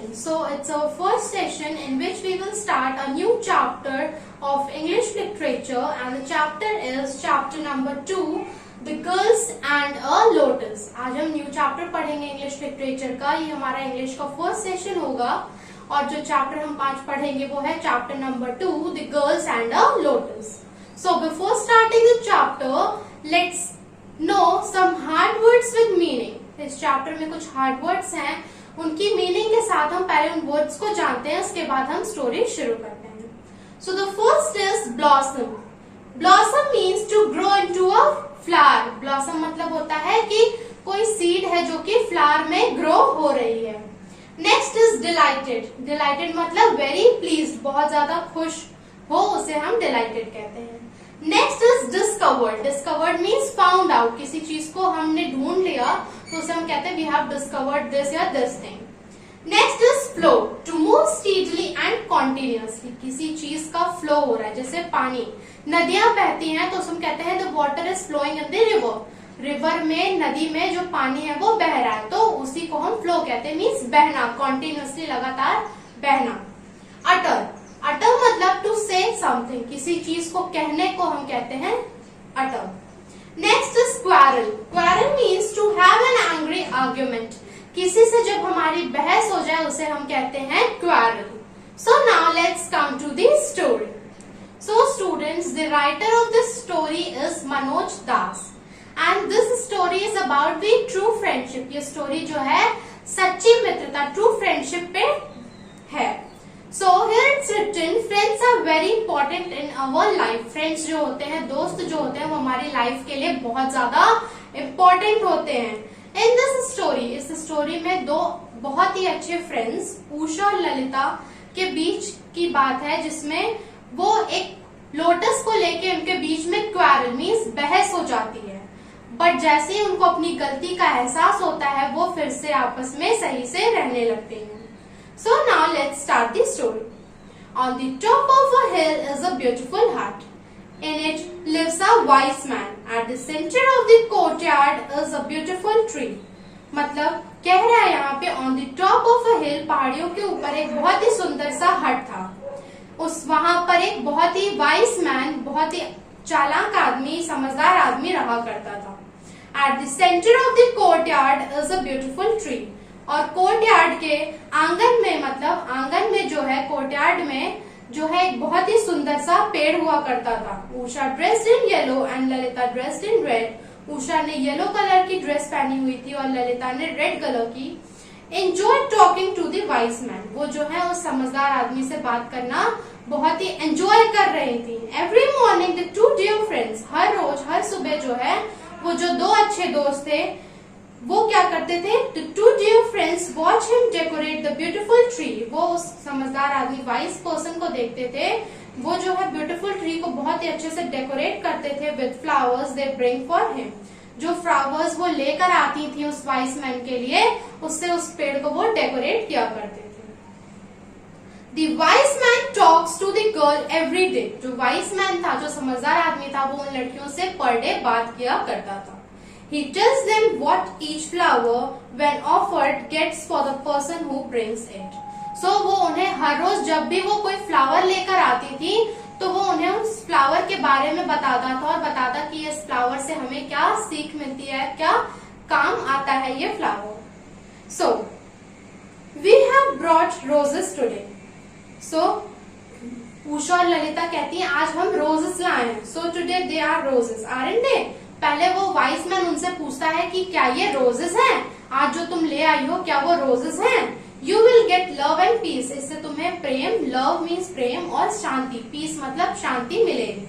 morning. So it's our first session in which we will start a new chapter of English literature, and the chapter is chapter number 2, The Girls and a Lotus. आज हम new chapter पढ़ेंगे English literature का. ये हमारा English का first session होगा और जो चैप्टर हम आज पढ़ेंगे वो है chapter number 2, The Girls and a Lotus. So before starting the chapter, let's know some hard words with meaning. इस चैप्टर में कुछ हार्ड वर्ड्स हैं, उनकी मीनिंग के साथ हम पहले उन वर्ड्स को जानते हैं, उसके बाद हम स्टोरी शुरू करते हैं. So the first is blossom. Blossom means to grow into a flower. Blossom मतलब होता है कि कोई सीड है जो कि फ्लावर में ग्रो हो रही है. Next is dilated. डिलाइटेड मतलब वेरी प्लीज्ड, बहुत ज्यादा खुश हो, उसे हम डिलाइटेड कहते हैं. Next is discovered. Discovered means found out. किसी चीज को हमने ढूंढ लिया तो उसे हम कहते हैं वी हैव डिस्कवर्ड दिस या this thing. Next is flow. To move speedily and continuously. किसी चीज का फ्लो हो रहा है, जैसे पानी, नदियां बहती हैं तो हम कहते हैं the water is flowing in the river. River में, नदी में जो पानी है वो बह रहा है, तो उसी को हम फ्लो कहते हैं. मीन्स बहना, कॉन्टिन्यूअसली, लगातार बहना. अटर. अटर मतलब टू से समथिंग. किसी चीज को कहने को हम कहते हैं utter. Next is quarrel. Quarrel means to have an angry argument. किसी से जब हमारी बहस हो जाए उसे हम कहते हैं quarrel. So now let's come to the story. So students, the writer of this story is Manoj Das and this story is about the true friendship. ये स्टोरी जो है सच्ची मित्रता, ट्रू फ्रेंडशिप पे है. So here it's written, friends are very important in our life. Friends जो होते हैं, दोस्त जो होते हैं, वो हमारी लाइफ के लिए बहुत ज्यादा इम्पोर्टेंट होते हैं. In this story, इस स्टोरी में दो बहुत ही अच्छे फ्रेंड्स, उषा और ललिता के बीच की बात है, जिसमें वो एक लोटस को लेके उनके बीच में क्वारल मीन्स बहस हो जाती है. बट जैसे ही उनको अपनी गलती का एहसास होता है, वो फिर से आपस में सही से रहने लगते हैं. So now let's start the story. On the top of a hill is a beautiful hut. In it lives a wise man. At the center of the courtyard is a beautiful tree. मतलब कह रहा है यहाँ पे on the top of a hill, पहाड़ियों के ऊपर एक बहुत ही सुंदर सा हट था. वहां पर एक बहुत ही वाइस मैन, बहुत ही चालाक आदमी, समझदार आदमी रहा करता था. At the center of the courtyard is a beautiful tree. और कोर्टयार्ड के आंगन में, मतलब आंगन में जो है, कोर्टयार्ड में जो है एक बहुत ही सुंदर सा पेड़ हुआ करता था. Usha dressed in yellow and Lalita dressed in red. Usha ने येलो कलर की ड्रेस पहनी हुई थी और ललिता ने रेड कलर की. Enjoy talking to the wise man. वो जो है उस समझदार आदमी से बात करना बहुत ही एंजॉय कर रही थी. Every morning the two dear friends. हर रोज, हर सुबह जो है, वो जो दो अच्छे दोस्त थे वो क्या करते थे, the two dear friends watch him decorate the beautiful tree. वो उस समझदार आदमी, वाइज पर्सन को देखते थे, वो जो है ब्यूटीफुल ट्री को बहुत ही अच्छे से डेकोरेट करते थे with flowers they bring for him. जो फ्लावर्स वो लेकर आती थी उस वाइज मैन के लिए, उससे उस पेड़ को वो डेकोरेट किया करते थे. The wise man talks to the girl every day. जो वाइज मैन था, जो समझदार आदमी था, वो उन लड़कियों से पर डे बात किया करता था. He tells them what each flower, when offered, gets for the person who brings it. So वो उन्हें हर रोज जब भी वो कोई फ्लावर लेकर आती थी तो वो उन्हें उस फ्लावर के बारे में बताता था और बताता कि इस फ्लावर से हमें क्या सीख मिलती है, क्या काम आता है ये flower. So we have brought roses today. So Usha और ललिता कहती हैं आज हम रोजेस लाए हैं. So today they are roses, aren't they? पहले वो वाइस मैन उनसे पूछता है कि क्या ये रोजेस हैं, आज जो तुम ले आई हो, क्या वो रोजेस हैं. You will get love and peace. इससे तुम्हें प्रेम, लव मीन्स प्रेम, और शांति, पीस मतलब शांति मिलेगी.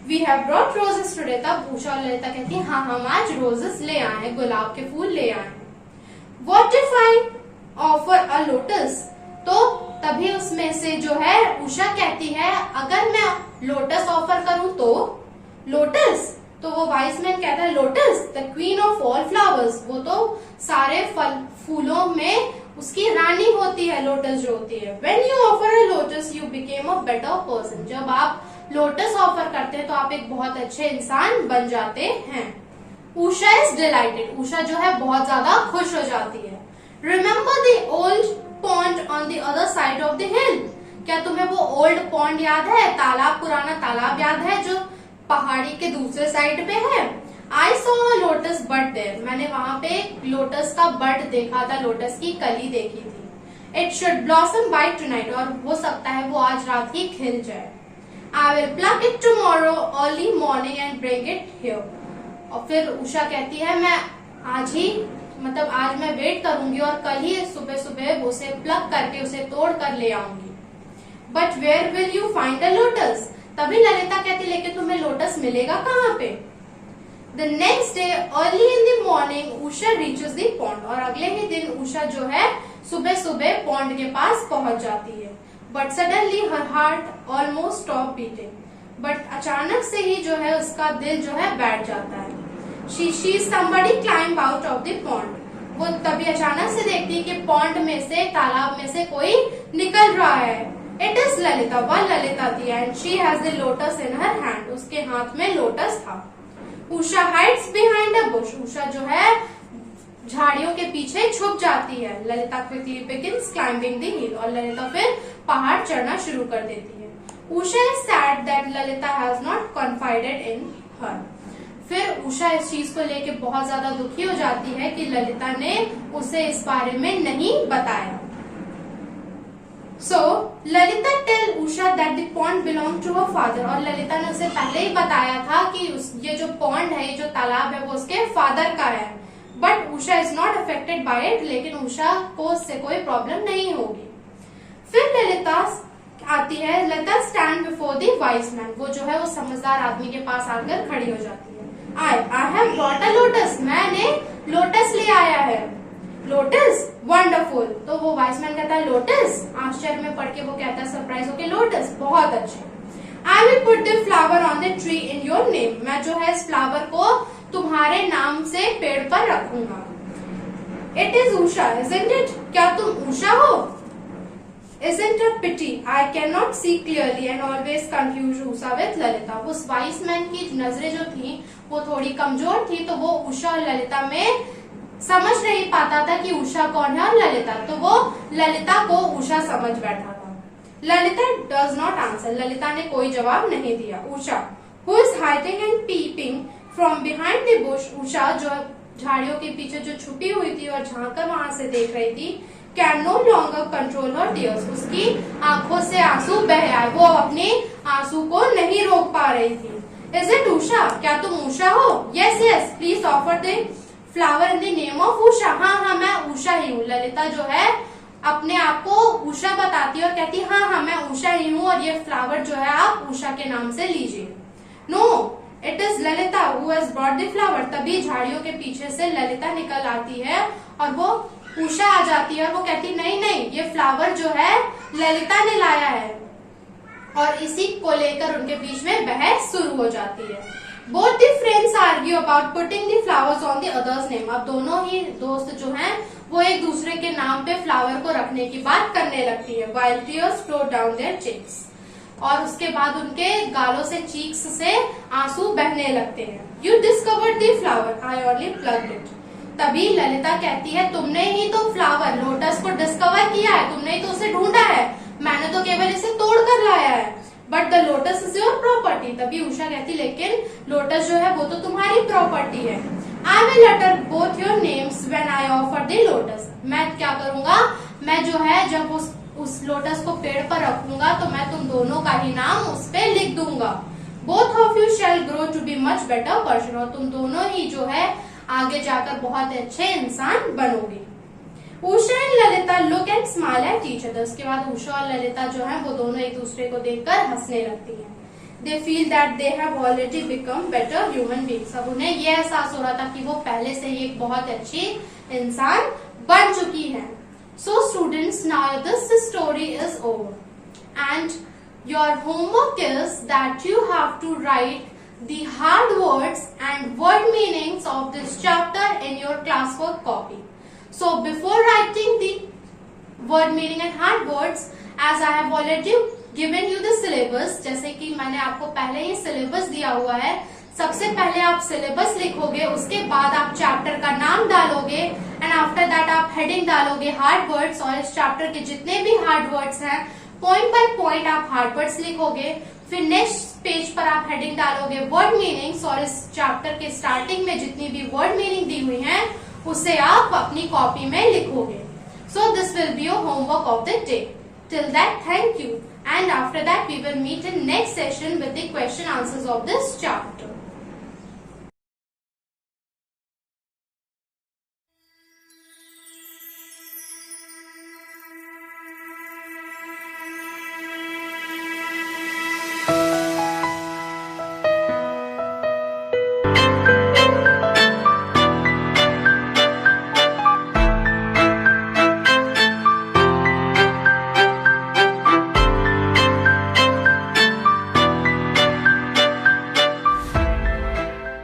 We have brought roses today. तब उषा और ललिता कहती है हाँ, हम आज रोजेस ले आए हैं, गुलाब के फूल ले आए हैं. What if I offer a lotus. तो तभी उसमें से जो है उषा कहती है अगर मैं लोटस ऑफर करूं तो. लोटस, तो वो वाइस मैन कहता है lotus the queen of all flowers. वो तो सारे फूलों में उसकी रानी होती है, लोटस जो होती है. When you offer a lotus you became a better person. जब आप लोटस ऑफर करते हैं तो आप एक बहुत अच्छे इंसान बन जाते हैं. Usha is dilated. उषा जो है बहुत ज्यादा खुश हो जाती है. Remember the old pond the other side of the हिल। क्या तुम्हें वो ओल्ड पॉन्ड याद है, तालाब, पुराना तालाब याद है जो पहाड़ी के दूसरे साइड पे है? I saw lotus bud there, मैंने वहां पे लोटस का बड देखा था, लोटस की कली देखी थी। It should blossom bye tonight, और हो सकता है वो आज रात ही खिल जाए। I will plug it tomorrow early morning and bring it here. और फिर उषा कहती है मैं आज ही, मतलब आज मैं वेट करूंगी और कल ही सुबह सुबह उसे प्लक करके उसे तोड़ कर ले आऊंगी। But where will you find the lotus, तभी ललिता कहती लेकिन तुम्हें लोटस मिलेगा कहाँ पे? The next day early in the morning Usha reaches the pond, और अगले ही दिन उषा जो है सुबह सुबह पॉन्ड के पास पहुंच जाती है। But suddenly her heart almost stop beating, but अचानक से ही जो है उसका दिल जो है बैठ जाता है। She somebody climb out of the pond, वो तभी अचानक से देखती है कि पॉन्ड में से, तालाब में से कोई निकल रहा है। इट इज ललिता, वह ललिता थी, and she has the lotus in her hand, उसके हाथ में लोटस था। Usha hides behind a bush, Usha जो है झाड़ियों के पीछे छुप जाती है। Lalita quickly begins climbing the hill, और ललिता फिर पहाड़ चढ़ना शुरू कर देती है। Usha is sad that Lalita has not confided in her, फिर उषा इस चीज को लेके बहुत ज्यादा दुखी हो जाती है कि ललिता ने उसे इस बारे में नहीं बताया। So Lalita tell Usha that the pond belong to her father, और ललिता ने उसे पहले ही बताया था कि ये जो पॉन्ड है, ये जो तालाब है, वो उसके फादर का है। But Usha is not affected by it, लेकिन उषा को उससे कोई प्रॉब्लम नहीं होगी। फिर ललिता आती है, Lalita stand before the wise man, वो जो है वो समझदार आदमी के पास आकर खड़ी हो जाती है। I have brought a lotus, मैंने लोटस ले आया है। Lotus, wonderful. तो वो वाइस मैन कहता है लोटस, आश्चर्य में पढ़ के वो कहता है सरप्राइज होके लोटस, बहुत अच्छे। I will put the flower on the tree in your name, मैं जो है इस फ्लावर को तुम्हारे नाम से पेड़ पर रखूंगा। It is Usha, isn't it, क्या तुम उषा हो? Isn't a pity I cannot see clearly and always confuse Usha with Lalita। उस वाइस मैन की नजरें जो थी वो थोड़ी कमजोर थी, तो वो उषा और ललिता में समझ नहीं पाता था कि उषा कौन है और ललिता, तो वो ललिता को उषा समझ बैठा था। Lalita does not answer, Lalita ने कोई जवाब नहीं दिया। Usha who is hiding and peeping from behind the bush, Usha जो झाड़ियों के पीछे जो छुपी हुई थी और झांकर वहां से देख रही थी, can no longer control her tears, उसकी आंखों से आंसू बह आए, वो अपने आंसू को नहीं रोक पा रही थी। इज इट उषा, क्या तुम उषा हो? Yes yes, please offer the flower in the name of Usha. हाँ हाँ, मैं उषा ही हूँ। ललिता जो है अपने आप को उषा बताती है और कहती हाँ हाँ मैं उषा ही हूँ, और ये फ्लावर जो है आप उषा के नाम से लीजिए। No, it is Lalita who has brought the flower. तभी झाड़ियों के पीछे से ललिता निकल आती है और वो उषा आ जाती है और वो कहती नहीं नहीं, ये फ्लावर जो है ललिता ने लाया है, और इसी को लेकर उनके बीच में बहस शुरू हो जाती है। Both the friends argue about putting the flowers on the others name. अब दोनों ही दोस्त जो हैं वो एक दूसरे के नाम पे फ्लावर को रखने की बात करने लगती है। While tears flow down their cheeks, और उसके बाद उनके गालों से, चीक्स से आंसू बहने लगते हैं। You discovered the flower, I only plucked it. तभी ललिता कहती है तुमने ही तो फ्लावर लोटस को डिस्कवर किया है, तुमने ही तो उसे ढूंढा है, मैंने तो केवल इसे तोड़ कर लाया है। But the lotus is your property. तभी उषा कहती लेकिन लोटस जो है वो तो तुम्हारी प्रॉपर्टी है। I will later both your names when I offer the lotus. मैं क्या करूंगा, मैं जो है जब उस लोटस को पेड़ पर रखूंगा तो मैं तुम दोनों का ही नाम उस पे लिख दूंगा। Both of you shall grow to be much better person, और तुम दोनों ही जो है आगे जाकर बहुत अच्छे इंसान बनोगे। Usha and Lalita look and smile at each other. उसके बाद उषा और ललिता जो है वो दोनों एक दूसरे को देखकर हंसने लगती हैं। They feel that they have already become better human beings. अब उन्हें यह एहसास हो रहा था कि वो पहले से ही एक बहुत अच्छी इंसान बन चुकी है। So students, now this story is over and your homework is that you have to write the hard words and word meanings of this chapter in your classwork copy. So before writing the word meaning and hard words, as I have already given you the syllabus, जैसे कि मैंने आपको पहले ही syllabus दिया हुआ है, सबसे पहले आप सिलेबस लिखोगे, उसके बाद आप चैप्टर का नाम डालोगे एंड आफ्टर दैट आप हेडिंग डालोगे हार्ड वर्ड्स, और इस चैप्टर के जितने भी हार्ड वर्ड्स हैं पॉइंट बाय पॉइंट आप हार्ड वर्ड्स लिखोगे। फिर नेक्स्ट पेज पर आप हेडिंग डालोगे वर्ड मीनिंग्स, और इस चैप्टर के स्टार्टिंग में जितनी भी वर्ड मीनिंग दी हुई हैं उसे आप अपनी कॉपी में लिखोगे। So this will be your homework of the day. Till that, thank you. And after that, we will meet in next session with the question answers of this chapter.